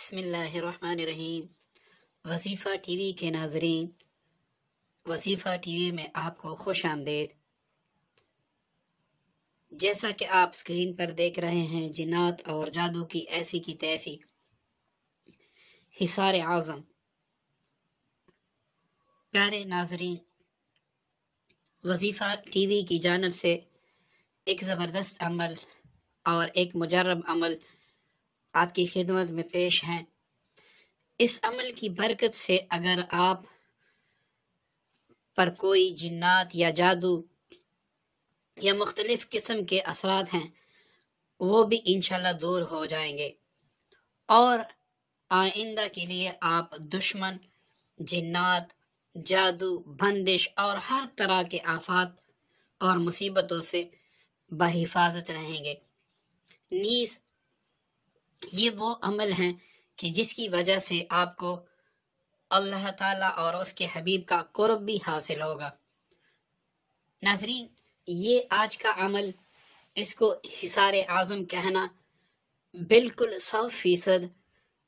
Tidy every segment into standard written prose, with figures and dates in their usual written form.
بسم اللہ الرحمن الرحیم۔ وظیفہ ٹی وی کے ناظرین، وظیفہ ٹی وی میں آپ کو خوش آمدید۔ جیسا کہ آپ سکرین پر دیکھ رہے ہیں، جنات اور جادو کی ایسی کی تیسی حصار اعظم۔ پیارے ناظرین، وظیفہ ٹی وی کی جانب سے ایک زبردست عمل اور ایک مجرب عمل آپ کی خدمت میں پیش ہیں۔ اس عمل کی برکت سے اگر آپ پر کوئی جنات یا جادو یا مختلف قسم کے اثرات ہیں، وہ بھی انشاءاللہ دور ہو جائیں گے، اور آئندہ کے لیے آپ دشمن، جنات، جادو، بندش اور ہر طرح کے آفات اور مصیبتوں سے بحفاظت رہیں گے۔ نیز یہ وہ عمل ہیں کہ جس کی وجہ سے آپ کو اللہ تعالیٰ اور اس کے حبیب کا قرب بھی حاصل ہوگا۔ ناظرین، یہ آج کا عمل، اس کو حصار اعظم کہنا بالکل 100%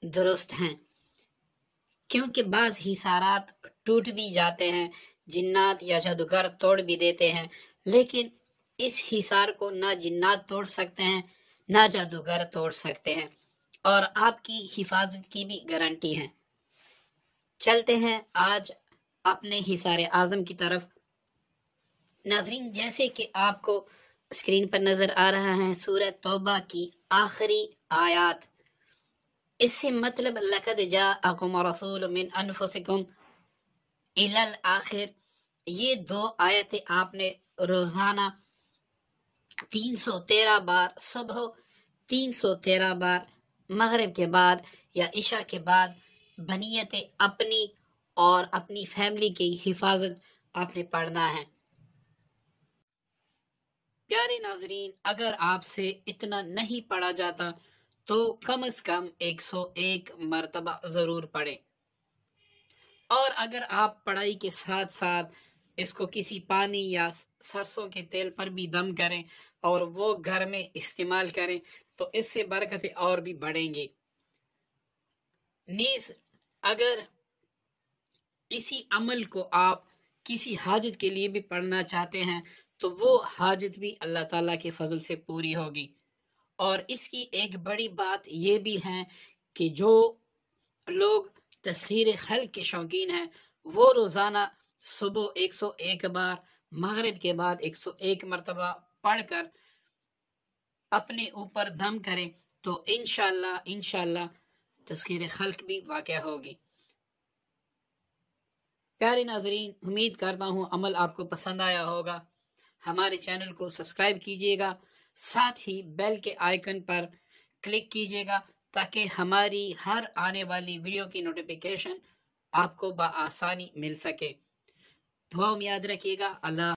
درست ہیں، کیونکہ بعض حصارات ٹوٹ بھی جاتے ہیں، جنات یا جادوگر توڑ بھی دیتے ہیں، لیکن اس حصار کو نہ جنات توڑ سکتے ہیں نہ جادوگر توڑ سکتے ہیں، اور آپ کی حفاظت کی بھی گارنٹی ہے۔ چلتے ہیں آج اپنے حصار اعظم کی طرف۔ ناظرین، جیسے کہ آپ کو اسکرین پر نظر آ رہا ہے، سورہ توبہ کی آخری آیات، اس سے مطلب لَقَدْ جَاءَكُمْ رَسُولٌ مِّنْ أَنفُسِكُمْ إِلَى الْآخِرِ، یہ دو آیتیں آپ نے روزانہ 313 بار صبح، 313 بار مغرب کے بعد یا عشاء کے بعد بنیت اپنی اور اپنی فیملی کی حفاظت آپ نے پڑھنا ہے۔ پیارے ناظرین، اگر آپ سے اتنا نہیں پڑھا جاتا تو کم از کم 101 مرتبہ ضرور پڑھیں، اور اگر آپ پڑھائی کے ساتھ ساتھ اس کو کسی پانی یا سرسوں کے تیل پر بھی دم کریں اور وہ گھر میں استعمال کریں تو اس سے برکتیں اور بھی بڑھیں گی۔ نیز اگر اسی عمل کو آپ کسی حاجت کے لیے بھی پڑھنا چاہتے ہیں تو وہ حاجت بھی اللہ تعالیٰ کے فضل سے پوری ہوگی۔ اور اس کی ایک بڑی بات یہ بھی ہے کہ جو لوگ تسخیر خلق کے شوقین ہیں، وہ روزانہ صبح 101 بار، مغرب کے بعد 101 مرتبہ پڑھ کر اپنے اوپر دم کریں تو انشاءاللہ تسخیر خلق بھی واقع ہوگی۔ پیارے ناظرین، امید کرتا ہوں عمل آپ کو پسند آیا ہوگا۔ ہمارے چینل کو سبسکرائب کیجیے گا، ساتھ ہی بیل کے آئیکن پر کلک کیجیے گا تاکہ ہماری ہر آنے والی ویڈیو کی نوٹیفیکیشن آپ کو بآسانی مل سکے۔ دعا میں یاد رکھیے گا۔ اللہ